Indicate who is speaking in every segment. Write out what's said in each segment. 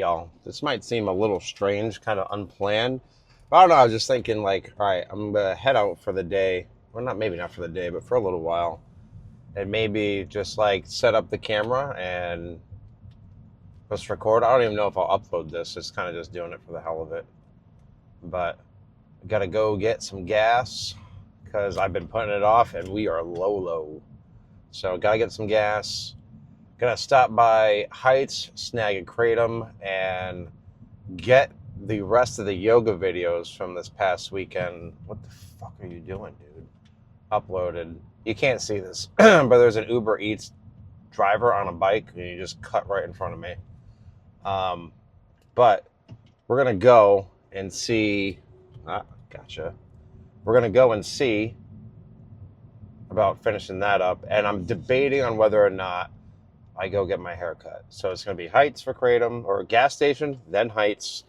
Speaker 1: y'all. This might seem a little strange, kind of unplanned. But I don't know, I was just thinking like, all right, I'm gonna head out for the day. Well, not maybe not for the day, but for a little while. And maybe just like set up the camera and just record. I don't even know if I'll upload this. It's kind of just doing it for the hell of it. But I gotta go get some gas because I've been putting it off and we are low. So gotta get some gas. Gonna stop by Heights, snag a kratom, and get the rest of the yoga videos from this past weekend. What the fuck are you doing, dude? Uploaded. You can't see this, but there's an Uber Eats driver on a bike, and he just cut right in front of me. But we're gonna go and see. Gotcha. We're gonna go and see about finishing that up, and I'm debating on whether or not I go get my hair cut. So it's going to be Heights for kratom, or a gas station, then Heights.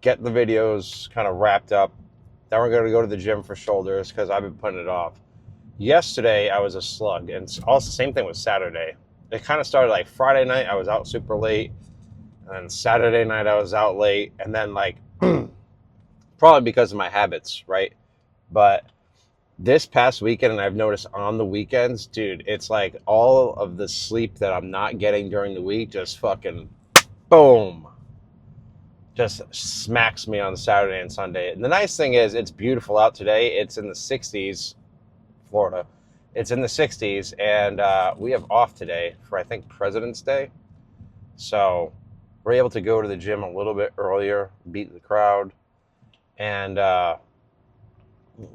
Speaker 1: Get the videos kind of wrapped up. Then we're going to go to the gym for shoulders because I've been putting it off. Yesterday, I was a slug. And also, same thing with Saturday. It kind of started like Friday night, I was out super late. And Saturday night, I was out late. And then, like, probably because of my habits, right? But this past weekend, and I've noticed on the weekends, dude, it's like all of the sleep that I'm not getting during the week just fucking boom, just smacks me on Saturday and Sunday. And the nice thing is it's beautiful out today. It's in the 60s, Florida. It's in the 60s, and we have off today for, I think, President's Day. So we're able to go to the gym a little bit earlier, beat the crowd, and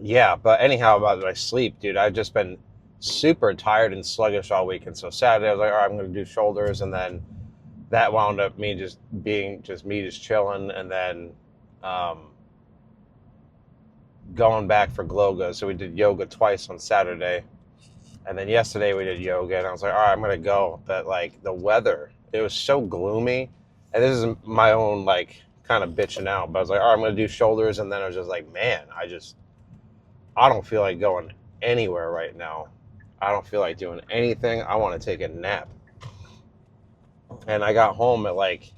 Speaker 1: yeah, but anyhow, about my sleep, dude, I've just been super tired and sluggish all week. And so Saturday, I was like, all right, I'm going to do shoulders. And then that wound up me just being just me just chilling. And then going back for Gloga. So we did yoga twice on Saturday. And then yesterday we did yoga. And I was like, all right, I'm going to go. But like the weather, it was so gloomy. And this is my own like kind of bitching out. But I was like, all right, I'm going to do shoulders. And then I was just like, man, I don't feel like going anywhere right now. I don't feel like doing anything. I want to take a nap. And I got home at like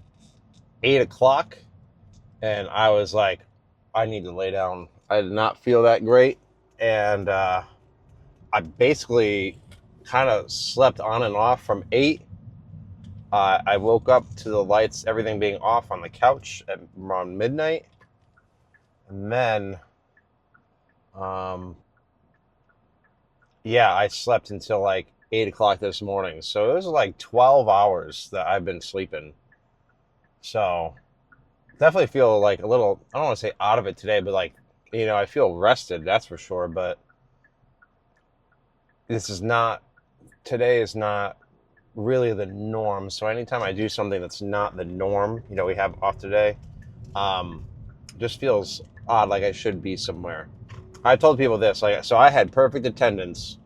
Speaker 1: 8 o'clock, and I was like, I need to lay down. I did not feel that great. And I basically kind of slept on and off from 8. I woke up to the lights, everything being off on the couch at around midnight. And then yeah, I slept until like 8 o'clock this morning. So it was like 12 hours that I've been sleeping. So definitely feel like a little, I don't want to say out of it today, but like, you know, I feel rested, that's for sure. But today is not really the norm. So anytime I do something that's not the norm, you know, we have off today, just feels odd, like I should be somewhere. I told people this, like, so I had perfect attendance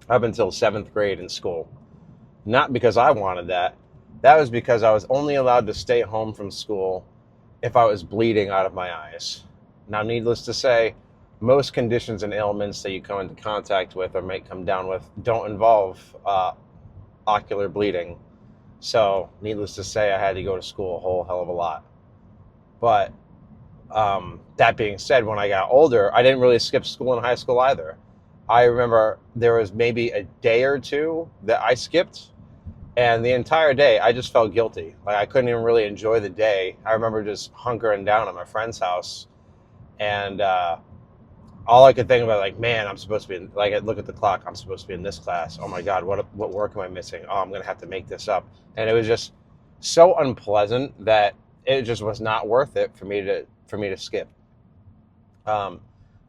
Speaker 1: up until 7th grade in school. Not because I wanted that. That was because I was only allowed to stay home from school if I was bleeding out of my eyes. Now, needless to say, most conditions and ailments that you come into contact with or might come down with don't involve ocular bleeding. So, needless to say, I had to go to school a whole hell of a lot. But that being said, when I got older, I didn't really skip school in high school either. I remember there was maybe a day or two that I skipped, and the entire day I just felt guilty. Like I couldn't even really enjoy the day. I remember just hunkering down at my friend's house, and all I could think about, like, man, I'm supposed to be in, like, I look at the clock, I'm supposed to be in this class. Oh my God, what work am I missing? Oh, I'm going to have to make this up. And it was just so unpleasant that it just was not worth it for me to skip.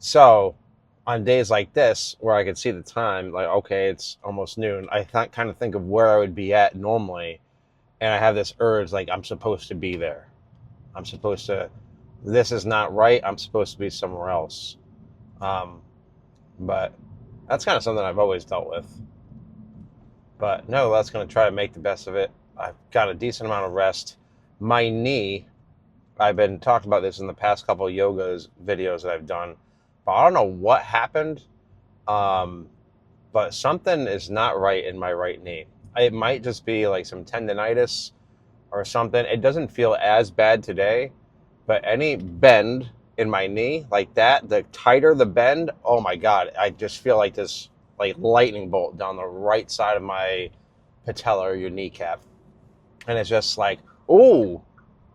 Speaker 1: So on days like this, where I could see the time, like, okay, it's almost noon, I kind of think of where I would be at normally, and I have this urge, like, I'm supposed to be there. This is not right, I'm supposed to be somewhere else. But that's kind of something I've always dealt with. But nevertheless, going to try to make the best of it. I've got a decent amount of rest. My knee, I've been talking about this in the past couple of yoga videos that I've done, but I don't know what happened. But something is not right in my right knee. It might just be like some tendonitis, or something. It doesn't feel as bad today, but any bend in my knee like that, the tighter the bend, oh my God, I just feel like this like lightning bolt down the right side of my patella or your kneecap. And it's just like, oh,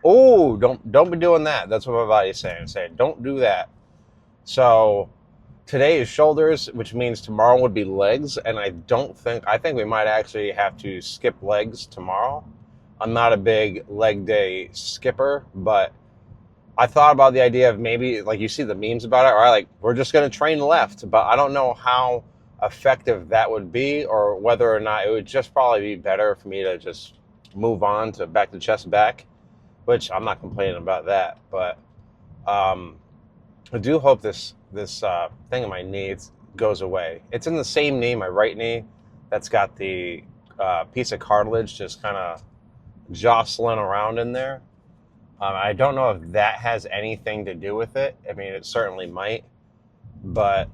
Speaker 1: oh, don't be doing that. That's what my body's saying, don't do that. So today is shoulders, which means tomorrow would be legs, and I think we might actually have to skip legs tomorrow. I'm not a big leg day skipper, but I thought about the idea of maybe, like, you see the memes about it, all right, like, we're just going to train left, but I don't know how effective that would be, or whether or not it would just probably be better for me to just move on to back to chest back, which I'm not complaining about that, but I do hope this thing in my knee goes away. It's in the same knee, my right knee, that's got the piece of cartilage just kind of jostling around in there. I don't know if that has anything to do with it. I mean, it certainly might, but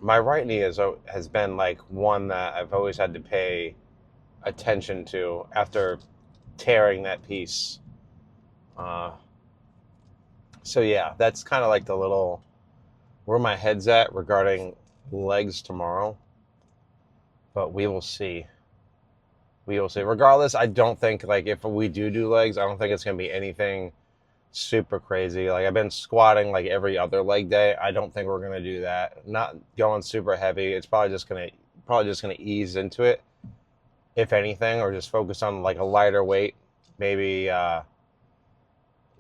Speaker 1: my right knee has been like one that I've always had to pay attention to after tearing that piece. So yeah, that's kind of like the little where my head's at regarding legs tomorrow. But we will see. We will see. Regardless, I don't think, like, if we do legs, I don't think it's going to be anything super crazy. Like, I've been squatting like every other leg day. I don't think we're going to do that. Not going super heavy. It's probably just going to ease into it, if anything, or just focus on like a lighter weight, maybe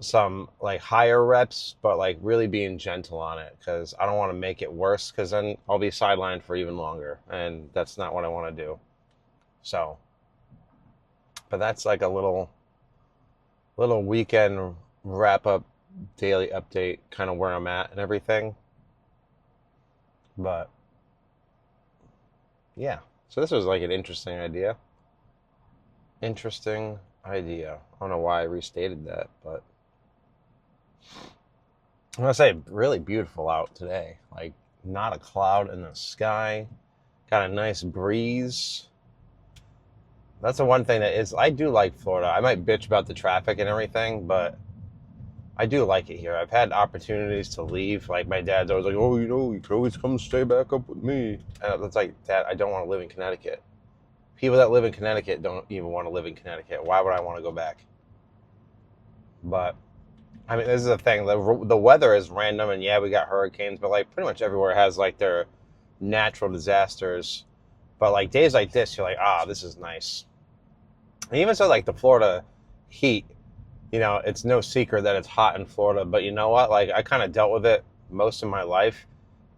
Speaker 1: some like higher reps, but like really being gentle on it, because I don't want to make it worse, because then I'll be sidelined for even longer, and that's not what I want to do. So, but that's like a little weekend wrap up, daily update, kind of where I'm at and everything. But yeah, so this was like an interesting idea. I don't know why I restated that, but I'm gonna say really beautiful out today. Like, not a cloud in the sky, got a nice breeze. That's the one thing that is, I do like Florida. I might bitch about the traffic and everything, but I do like it here. I've had opportunities to leave. Like, my dad's always like, oh, you can always come stay back up with me. And it's like, Dad, I don't want to live in Connecticut. People that live in Connecticut don't even want to live in Connecticut. Why would I want to go back? But I mean, this is the thing. The weather is random, and yeah, we got hurricanes, but like pretty much everywhere has like their natural disasters. But like days like this, you're like, this is nice. And even so, like the Florida heat, it's no secret that it's hot in Florida. But you know what? Like, I kind of dealt with it most of my life,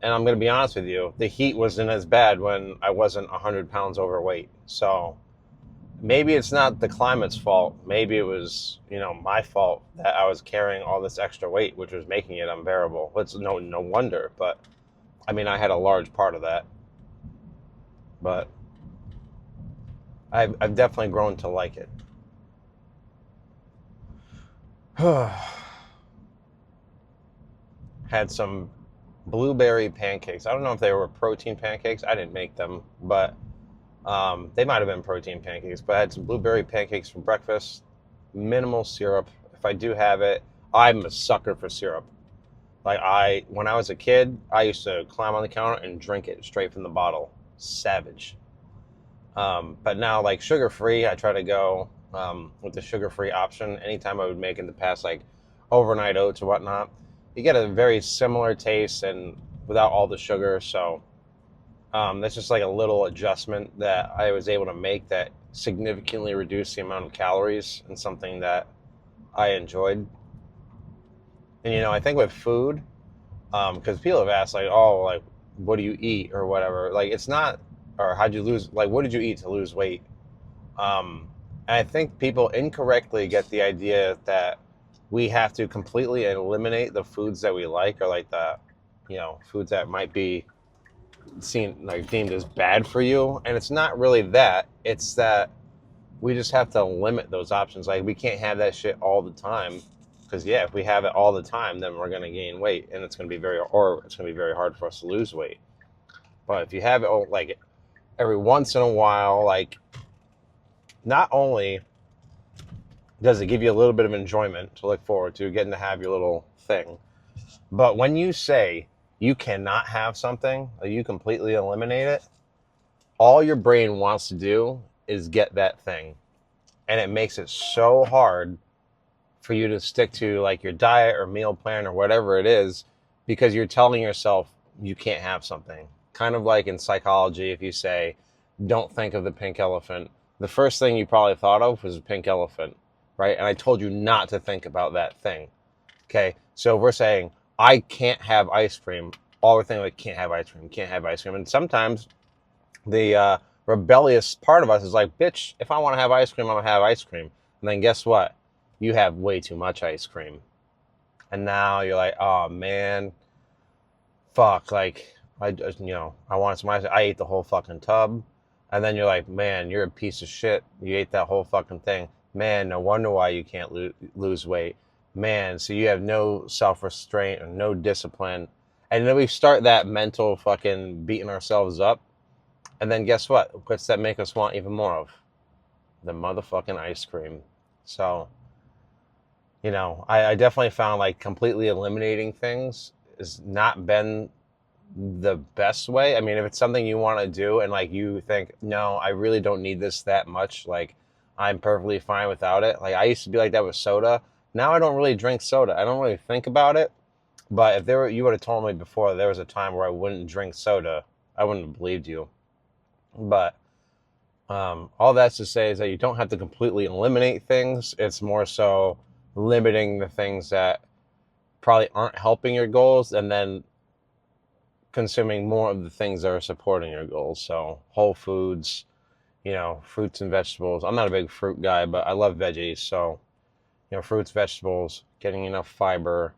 Speaker 1: and I'm going to be honest with you, the heat wasn't as bad when I wasn't 100 pounds overweight. So maybe it's not the climate's fault. Maybe it was, my fault that I was carrying all this extra weight, which was making it unbearable. It's no wonder. But I mean, I had a large part of that. But I've definitely grown to like it. Had some blueberry pancakes. I don't know if they were protein pancakes. I didn't make them, but they might have been protein pancakes. But I had some blueberry pancakes for breakfast. Minimal syrup. If I do have it, I'm a sucker for syrup. Like, when I was a kid, I used to climb on the counter and drink it straight from the bottle. Savage. But now, like, sugar-free, I try to go with the sugar-free option. Anytime I would make in the past, like overnight oats or whatnot, you get a very similar taste and without all the sugar. So that's just like a little adjustment that I was able to make that significantly reduced the amount of calories, and something that I enjoyed. And I think with food, because people have asked, like, oh, like, what do you eat or whatever, like, it's not, or how'd you lose, like, what did you eat to lose weight? And I think people incorrectly get the idea that we have to completely eliminate the foods that we like, or like the foods that might be seen, like, deemed as bad for you. And it's not really that. It's that we just have to limit those options. Like, we can't have that shit all the time, because if we have it all the time, then we're going to gain weight, and it's going to be very hard for us to lose weight. But if you have it like every once in a while, like, not only Does it give you a little bit of enjoyment to look forward to, getting to have your little thing? But when you say you cannot have something, or you completely eliminate it, all your brain wants to do is get that thing. And it makes it so hard for you to stick to like your diet or meal plan or whatever it is, because you're telling yourself you can't have something. Kind of like in psychology, if you say, don't think of the pink elephant, the first thing you probably thought of was a pink elephant, right? And I told you not to think about that thing. Okay. So if we're saying, I can't have ice cream, all we're thinking like, can't have ice cream, can't have ice cream. And sometimes the rebellious part of us is like, bitch, if I want to have ice cream, I'm going to have ice cream. And then guess what? You have way too much ice cream. And now you're like, oh man, fuck. Like, I wanted some ice cream. I ate the whole fucking tub. And then you're like, man, you're a piece of shit. You ate that whole fucking thing. Man, no wonder why you can't lose weight. Man, so you have no self-restraint or no discipline. And then we start that mental fucking beating ourselves up. And then guess what? What's that make us want even more of? The motherfucking ice cream. So, I definitely found like completely eliminating things has not been the best way. I mean, if it's something you want to do and like you think, no, I really don't need this that much, like I'm perfectly fine without it. Like I used to be like that with soda. Now I don't really drink soda. I don't really think about it. But if you would have told me before there was a time where I wouldn't drink soda, I wouldn't have believed you. But all that's to say is that you don't have to completely eliminate things. It's more so limiting the things that probably aren't helping your goals, and then consuming more of the things that are supporting your goals. So whole foods, fruits and vegetables. I'm not a big fruit guy, but I love veggies. So, fruits, vegetables, getting enough fiber.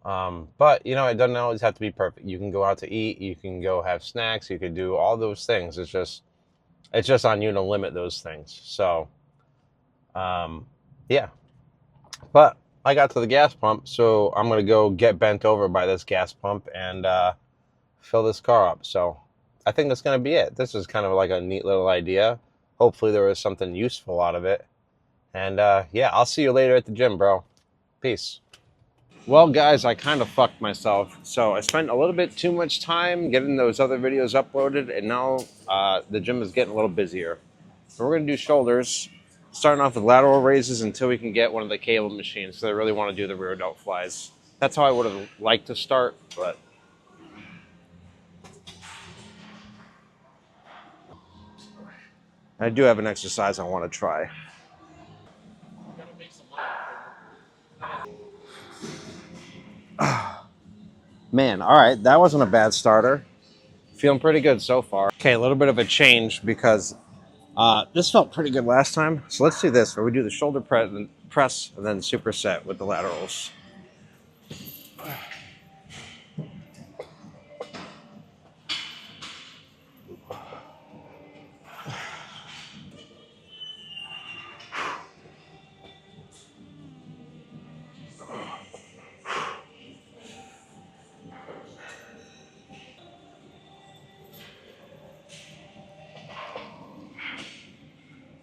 Speaker 1: But it doesn't always have to be perfect. You can go out to eat. You can go have snacks. You can do all those things. It's just on you to limit those things. So, yeah. But I got to the gas pump, so I'm gonna go get bent over by this gas pump and fill this car up. So I think that's gonna be it. This is kind of like a neat little idea. Hopefully there was something useful out of it. And yeah, I'll see you later at the gym, bro. Peace. Well, guys, I kind of fucked myself. So I spent a little bit too much time getting those other videos uploaded, and now the gym is getting a little busier. So we're going to do shoulders, starting off with lateral raises until we can get one of the cable machines, because I really want to do the rear delt flies. That's how I would have liked to start, but I do have an exercise I want to try. Man, all right, that wasn't a bad starter. Feeling pretty good so far. Okay, a little bit of a change because this felt pretty good last time. So let's do this, where we do the shoulder press and then superset with the laterals.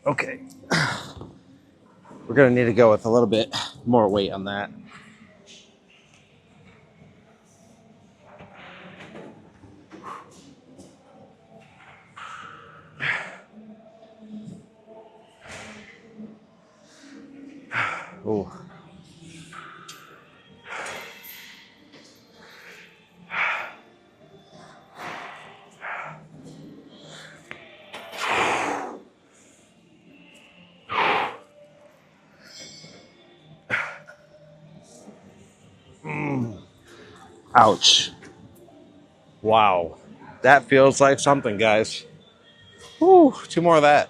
Speaker 1: Okay. We're going to need to go with a little bit more weight on that. Ooh. Ouch. Wow. That feels like something, guys. Woo, 2 more of that.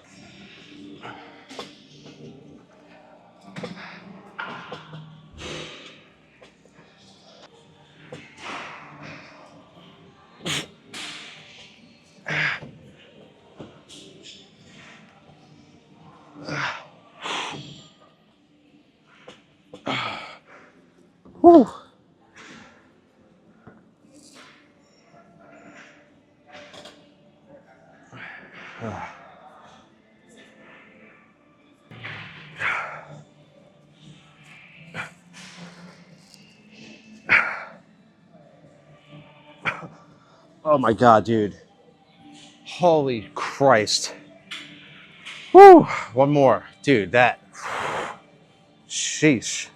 Speaker 1: Woo. Oh my God, dude. Holy Christ. Whew. One more. Dude, that. Sheesh.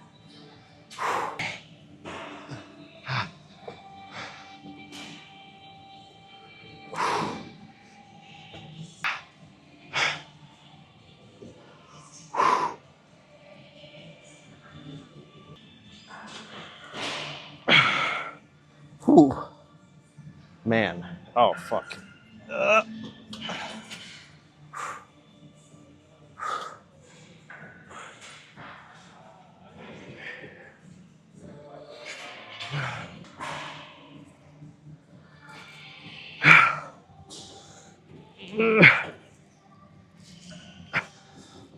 Speaker 1: Whew. Man. Oh, fuck.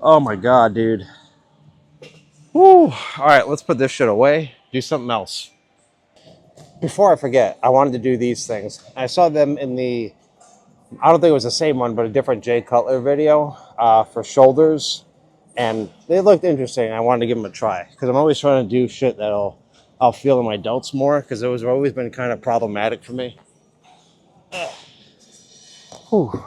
Speaker 1: Oh my God, dude. Whew. All right, let's put this shit away. Do something else. Before I forget, I wanted to do these things. I saw them in the, I don't think it was the same one, but a different Jay Cutler video for shoulders. And they looked interesting. I wanted to give them a try because I'm always trying to do shit I'll feel in my delts more because it was always been kind of problematic for me. Whew.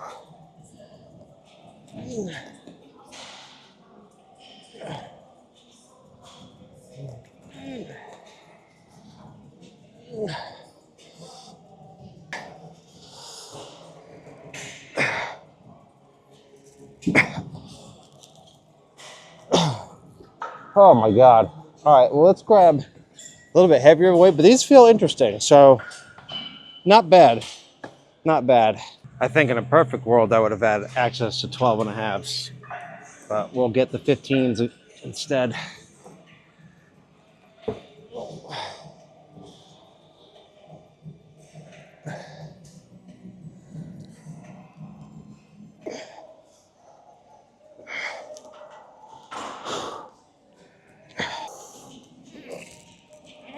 Speaker 1: Oh my God. All right, well, let's grab a little bit heavier weight, but these feel interesting. So not bad, not bad. I think in a perfect world, I would have had access to 12 and a halves, but we'll get the 15s instead.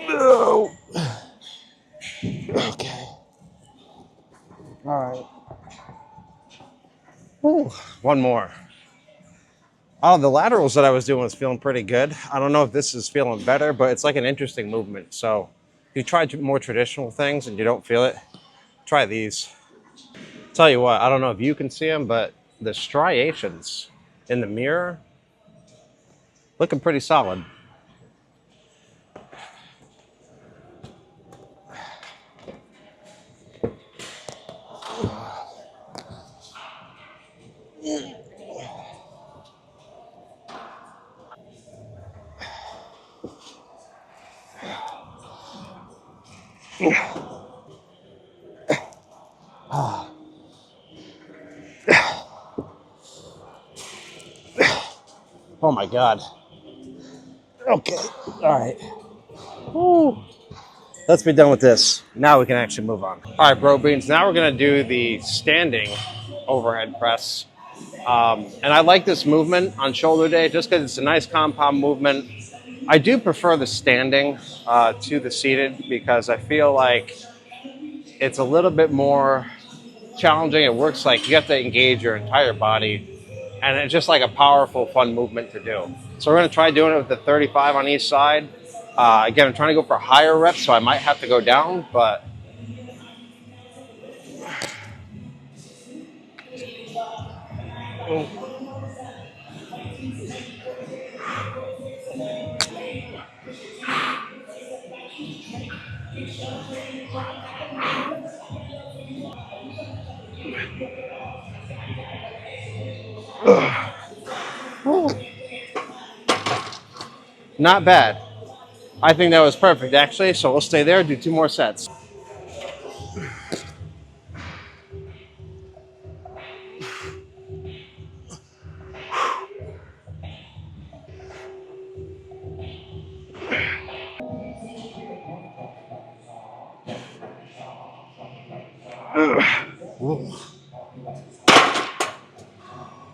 Speaker 1: No. Okay. All right. Whew. One more. Oh, the laterals that I was doing was feeling pretty good. I don't know if this is feeling better, but it's like an interesting movement. So if you try more traditional things and you don't feel it, try these. Tell you what, I don't know if you can see them, but the striations in the mirror looking pretty solid. Oh my God. Okay. All right. Woo. Let's be done with this. Now we can actually move on. All right, bro beans. Now we're going to do the standing overhead press. And I like this movement on shoulder day just because it's a nice compound movement. I do prefer the standing to the seated because I feel like it's a little bit more challenging. It works like you have to engage your entire body. And it's just like a powerful, fun movement to do. So we're going to try doing it with the 35 on each side. Again, I'm trying to go for higher reps, so I might have to go down, but not bad. I think that was perfect, actually. So we'll stay there, do 2 more sets.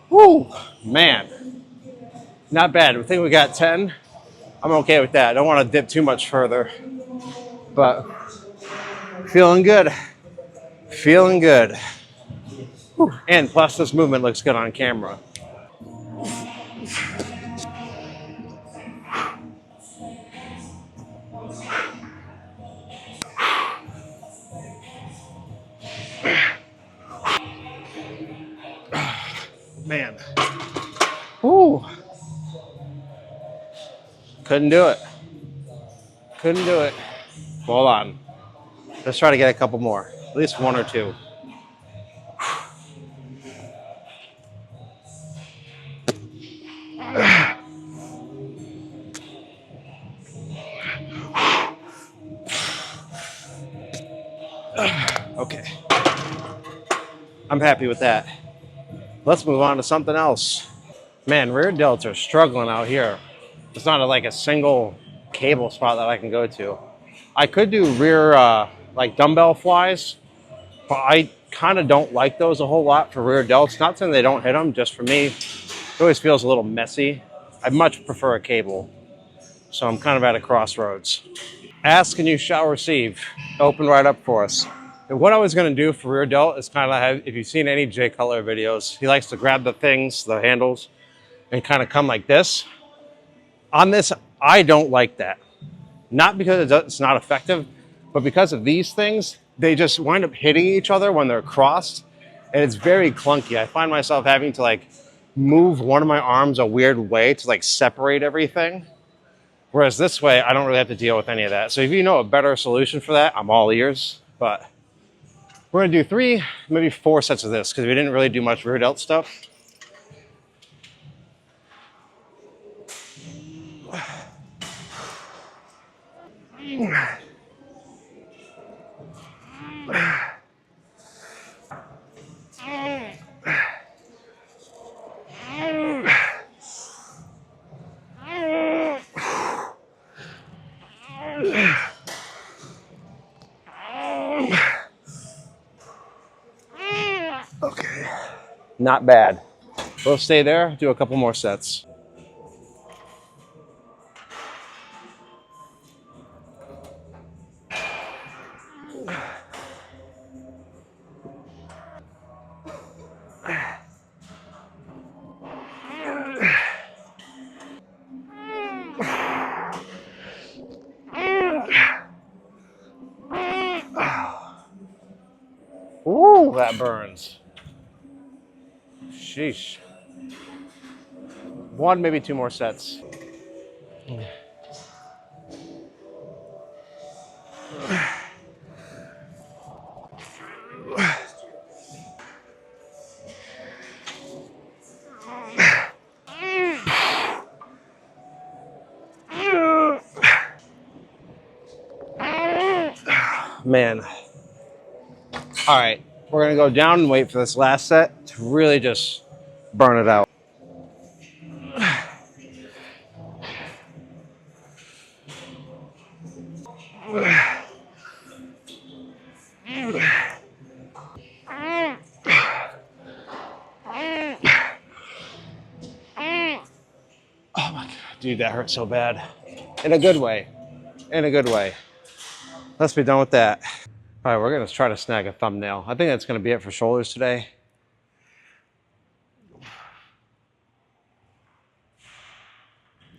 Speaker 1: Woo, man, not bad. I think we got 10. I'm okay with that. I don't want to dip too much further, but feeling good. Feeling good. And plus, this movement looks good on camera. Couldn't do it. Couldn't do it. Hold on. Let's try to get a couple more. At least one or two. Okay. I'm happy with that. Let's move on to something else. Man, rear delts are struggling out here. It's not like a single cable spot that I can go to. I could do rear like dumbbell flies, but I kind of don't like those a whole lot for rear delts. Not saying they don't hit them, just for me, it always feels a little messy. I much prefer a cable. So I'm kind of at a crossroads. Ask and you shall receive. Open right up for us. And what I was going to do for rear delt is kind of have, if you've seen any Jay Cutler videos, he likes to grab the things, the handles, and kind of come like this. On this, I don't like that. Not because it's not effective, but because of these things, they just wind up hitting each other when they're crossed, and it's very clunky. I find myself having to like move one of my arms a weird way to like separate everything. Whereas this way, I don't really have to deal with any of that. So if you know a better solution for that, I'm all ears. But we're gonna do 3, maybe 4 sets of this because we didn't really do much rear delt stuff. Okay, not bad. We'll stay there, do a couple more sets. Ooh, that burns. Sheesh. 1, maybe 2 more sets. Man. All right, we're gonna go down and wait for this last set to really just burn it out. Oh my God, dude, that hurt so bad. In a good way, in a good way. Let's be done with that. All right, we're gonna try to snag a thumbnail. I think that's gonna be it for shoulders today.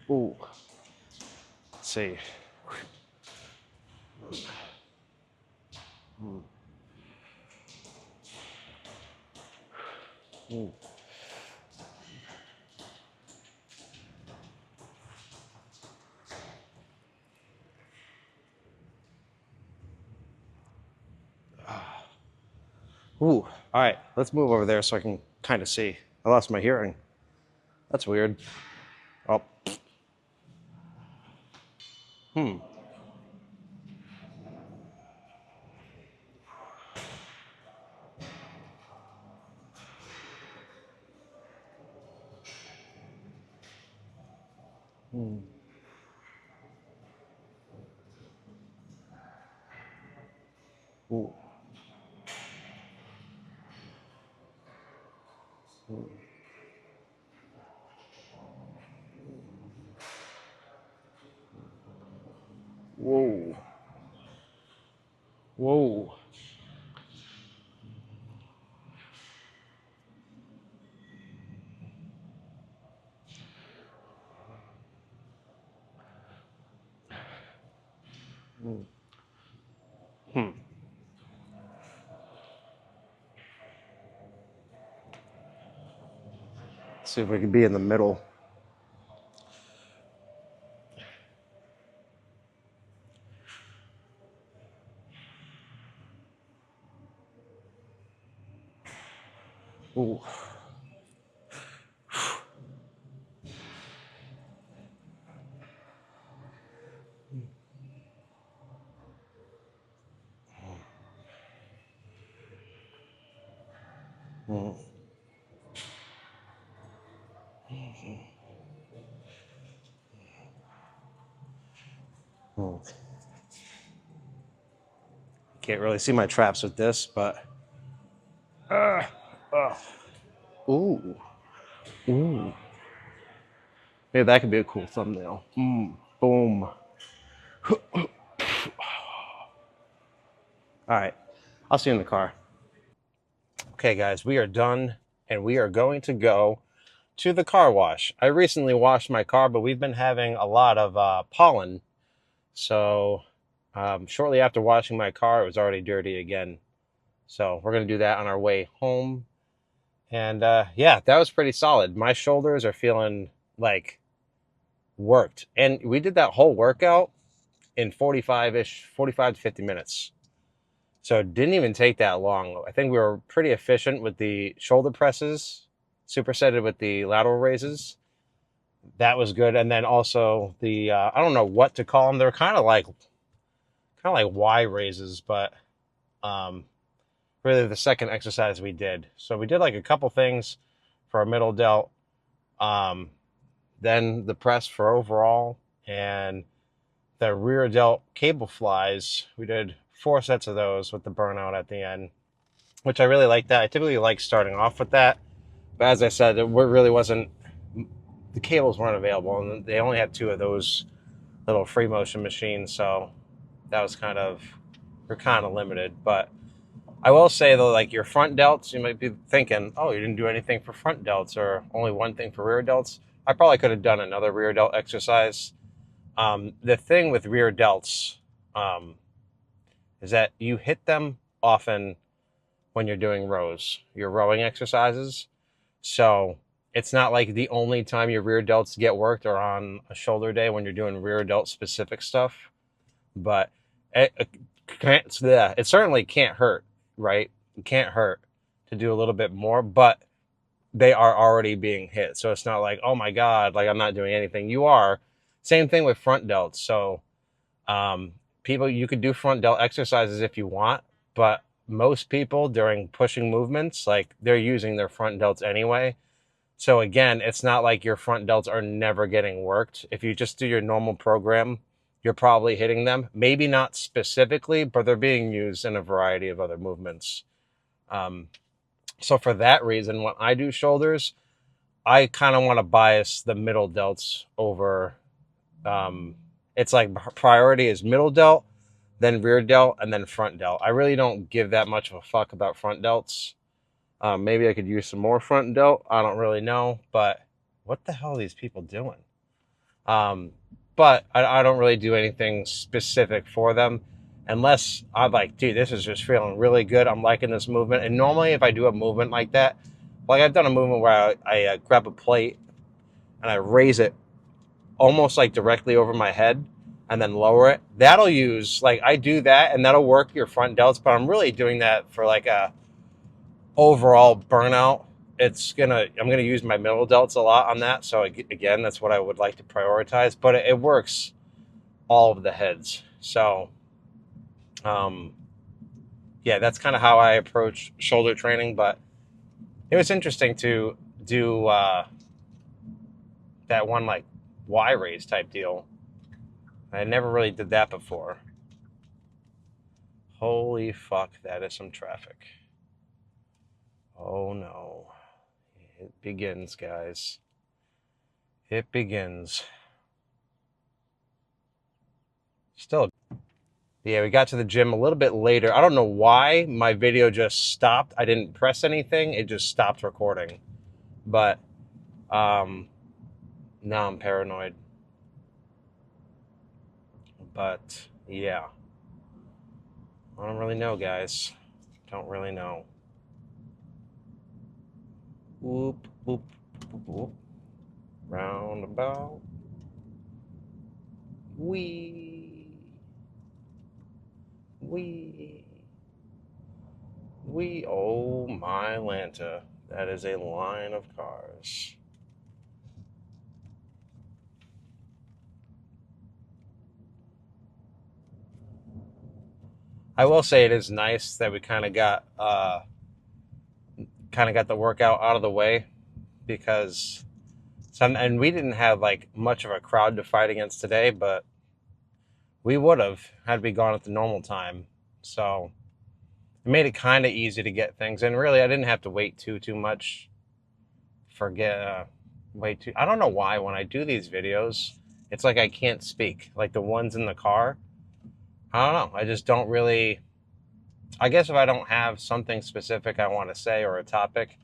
Speaker 1: Ooh, let's see. Ooh. Ooh, all right, let's move over there so I can kind of see. I lost my hearing. That's weird. Oh. Hmm. Hmm. Ooh. Ooh. Whoa. Whoa. Hmm. See if we can be in the middle. Ooh. Mm. Mm. Can't really see my traps with this, but ooh, ooh. Maybe that could be a cool thumbnail. Boom. All right, I'll see you in the car. Okay, guys, we are done, and we are going to go to the car wash. I recently washed my car, but we've been having a lot of pollen. So shortly after washing my car, it was already dirty again. So we're going to do that on our way home. And yeah, that was pretty solid. My shoulders are feeling like worked. And we did that whole workout in 45 to 50 minutes. So it didn't even take that long. I think we were pretty efficient with the shoulder presses, supersetted with the lateral raises. That was good. And then also the I don't know what to call them. They're kind of like Y raises, but um, really the second exercise we did. So we did like a couple things for our middle delt, um, then the press for overall, and the rear delt cable flies. We did 4 sets of those with the burnout at the end, which I really like that. I typically like starting off with that, but as I said, it really wasn't. The cables weren't available, and they only had 2 of those little free motion machines, so that was we're kind of limited. But I will say though, like your front delts, you might be thinking, oh, you didn't do anything for front delts or only one thing for rear delts. I probably could have done another rear delt exercise. The thing with rear delts um, is that you hit them often when you're doing rows, your rowing exercises. So it's not like the only time your rear delts get worked are on a shoulder day when you're doing rear delt specific stuff. But it certainly can't hurt, right? It can't hurt to do a little bit more, but they are already being hit. So it's not like, oh my God, like I'm not doing anything. You are. Same thing with front delts. So um, people, you could do front delt exercises if you want, but most people during pushing movements, like they're using their front delts anyway. So again, it's not like your front delts are never getting worked. If you just do your normal program, you're probably hitting them. Maybe not specifically, but they're being used in a variety of other movements. Um, so for that reason, when I do shoulders, I kind of want to bias the middle delts over. Um, it's like priority is middle delt, then rear delt, and then front delt. I really don't give that much of a fuck about front delts. Maybe I could use some more front delt. I don't really know, but what the hell are these people doing? Um, but I don't really do anything specific for them unless I'm like, dude, this is just feeling really good. I'm liking this movement. And normally if I do a movement like that, like I've done a movement where I grab a plate and I raise it almost like directly over my head and then lower it. That'll use, like I do that and that'll work your front delts, but I'm really doing that for like a overall burnout. I'm gonna use my middle delts a lot on that. So again, that's what I would like to prioritize, but it works all of the heads. So um, yeah, that's kind of how I approach shoulder training. But it was interesting to do that one like Y raise type deal. I never really did that before. Holy fuck, that is some traffic. Oh no. It begins, guys. It begins. Still, yeah, we got to the gym a little bit later. I don't know why my video just stopped. I didn't press anything. It just stopped recording. But um, now I'm paranoid. But yeah, I don't really know, guys. Don't really know. Whoop, whoop, whoop, whoop. Roundabout. Wee. Wee. Oh my Lanta. That is a line of cars. I will say it is nice that we kind of got the workout out of the way, because and we didn't have like much of a crowd to fight against today, but we would have had we gone at the normal time. So it made it kind of easy to get things, and really I didn't have to wait too much. Wait too. I don't know why when I do these videos, it's like I can't speak. Like the ones in the car, I don't know. I just don't really. I guess if I don't have something specific I want to say or a topic,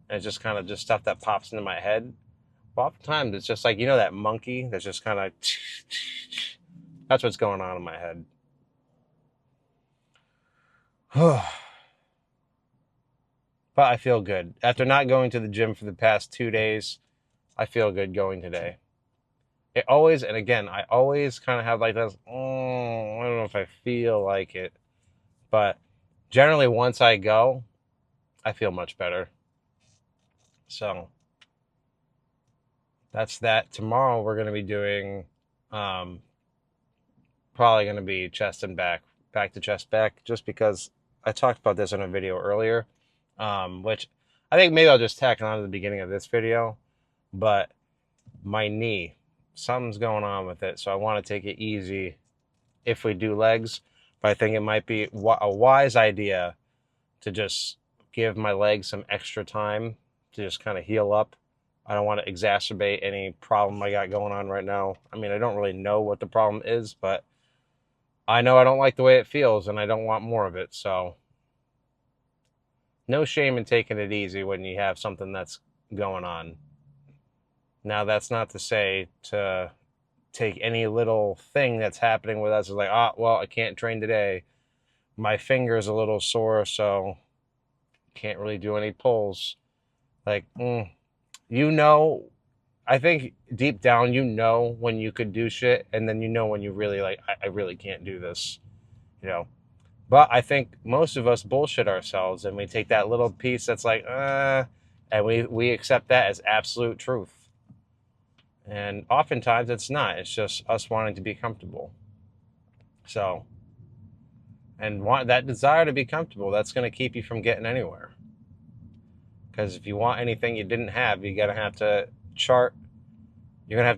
Speaker 1: and it's just kind of just stuff that pops into my head. Well, oftentimes it's just like, that monkey that's just kind of. That's what's going on in my head. But I feel good. After not going to the gym for the past 2 days, I feel good going today. It always, and again, I always kind of have like this, I don't know if I feel like it. But generally, once I go, I feel much better. So that's that. Tomorrow we're going to be doing, probably going to be chest and back to chest back, just because I talked about this in a video earlier, which I think maybe I'll just tack on to the beginning of this video. But my knee, something's going on with it, so I want to take it easy if we do legs. But I think it might be a wise idea to just give my legs some extra time to just kind of heal up. I don't want to exacerbate any problem I got going on right now. I mean, I don't really know what the problem is, but I know I don't like the way it feels, and I don't want more of it. So no shame in taking it easy when you have something that's going on. Now, that's not to say to take any little thing that's happening with us as like, well, I can't train today. My finger's a little sore, so can't really do any pulls. Like, I think deep down, when you could do shit, and then when you really like, I really can't do this, But I think most of us bullshit ourselves, and we take that little piece that's like, and we accept that as absolute truth. And oftentimes it's not. It's just us wanting to be comfortable. So, and that desire to be comfortable, that's going to keep you from getting anywhere. Because if you want anything you didn't have, you're going to have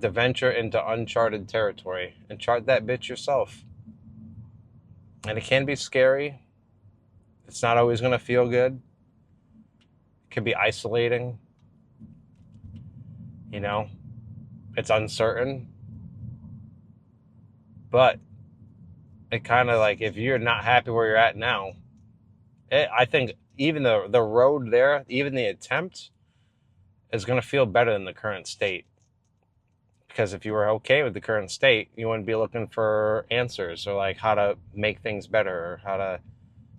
Speaker 1: to venture into uncharted territory and chart that bitch yourself. And it can be scary. It's not always going to feel good. It can be isolating. It's uncertain. But it kind of like, if you're not happy where you're at now, I think even the road there, even the attempt, is going to feel better than the current state. Because if you were okay with the current state, you wouldn't be looking for answers or like how to make things better or how to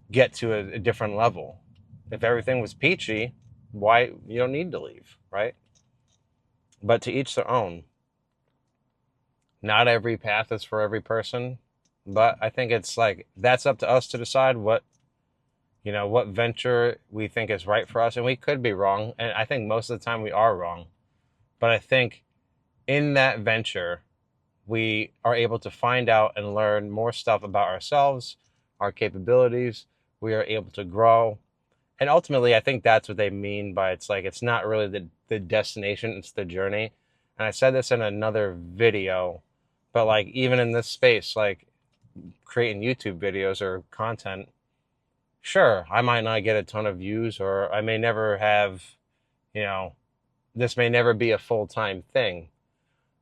Speaker 1: get to a different level. If everything was peachy, why you don't need to leave, right? But to each their own. Not every path is for every person, but I think it's like that's up to us to decide what venture we think is right for us, and we could be wrong, and I think most of the time we are wrong. But I think in that venture, we are able to find out and learn more stuff about ourselves, our capabilities. We are able to grow. And ultimately, I think that's what they mean by it's like, it's not really the destination, it's the journey. And I said this in another video, but like even in this space, like creating YouTube videos or content, sure, I might not get a ton of views, or I may never have, this may never be a full-time thing.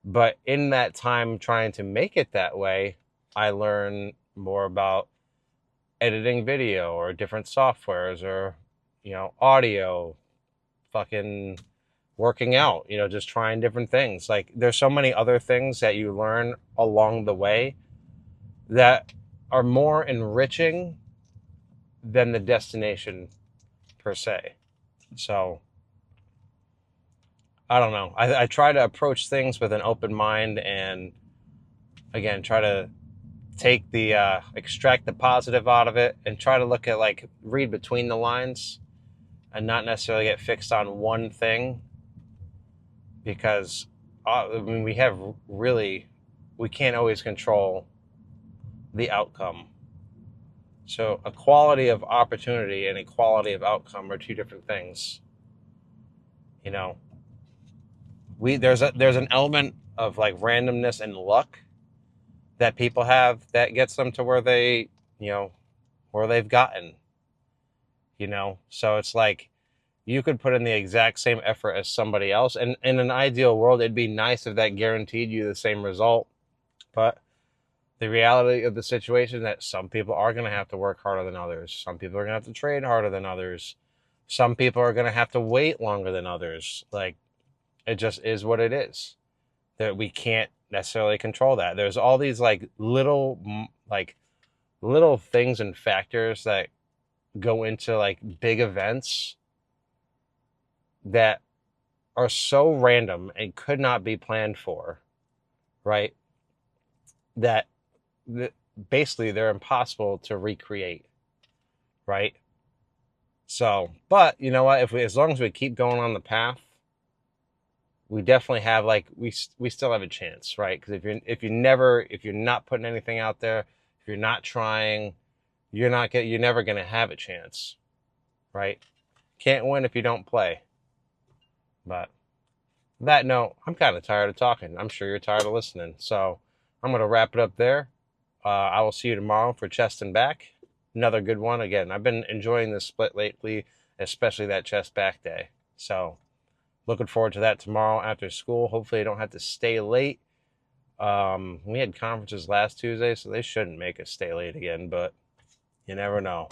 Speaker 1: But in that time trying to make it that way, I learn more about editing video or different softwares or, audio, fucking working out, just trying different things. Like there's so many other things that you learn along the way that are more enriching than the destination per se. So I don't know. I try to approach things with an open mind, and again, try to take extract the positive out of it, and try to look at read between the lines. and not necessarily get fixed on one thing, because I mean, we can't always control the outcome. So equality of opportunity and equality of outcome are two different things. You know, there's an element of like randomness and luck that people have that gets them to where you know, where they've gotten, So it's like you could put in the exact same effort as somebody else. And in an ideal world, it'd be nice if that guaranteed you the same result. But the reality of the situation is that some people are going to have to work harder than others. Some people are going to have to trade harder than others. Some people are going to have to wait longer than others. Like, it just is what it is. That we can't necessarily control that. There's all these like little things and factors that go into like big events that are so random and could not be planned for, right? That basically they're impossible to recreate, right? So, but you know what? As long as we keep going on the path, we definitely have like we still have a chance, right? Because if you're not putting anything out there, if you're not trying, you're never gonna have a chance, right? Can't win if you don't play. But on that note, I'm kind of tired of talking. I'm sure you're tired of listening. So I'm going to wrap it up there. I will see you tomorrow for chest and back. Another good one. Again, I've been enjoying this split lately, especially that chest back day. So looking forward to that tomorrow after school. Hopefully I don't have to stay late. We had conferences last Tuesday, so they shouldn't make us stay late again, but you never know.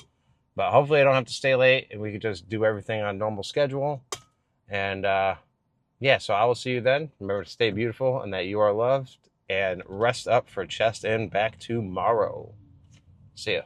Speaker 1: But hopefully I don't have to stay late and we can just do everything on normal schedule. And yeah, so I will see you then. Remember to stay beautiful and that you are loved, and rest up for chest and back tomorrow. See ya.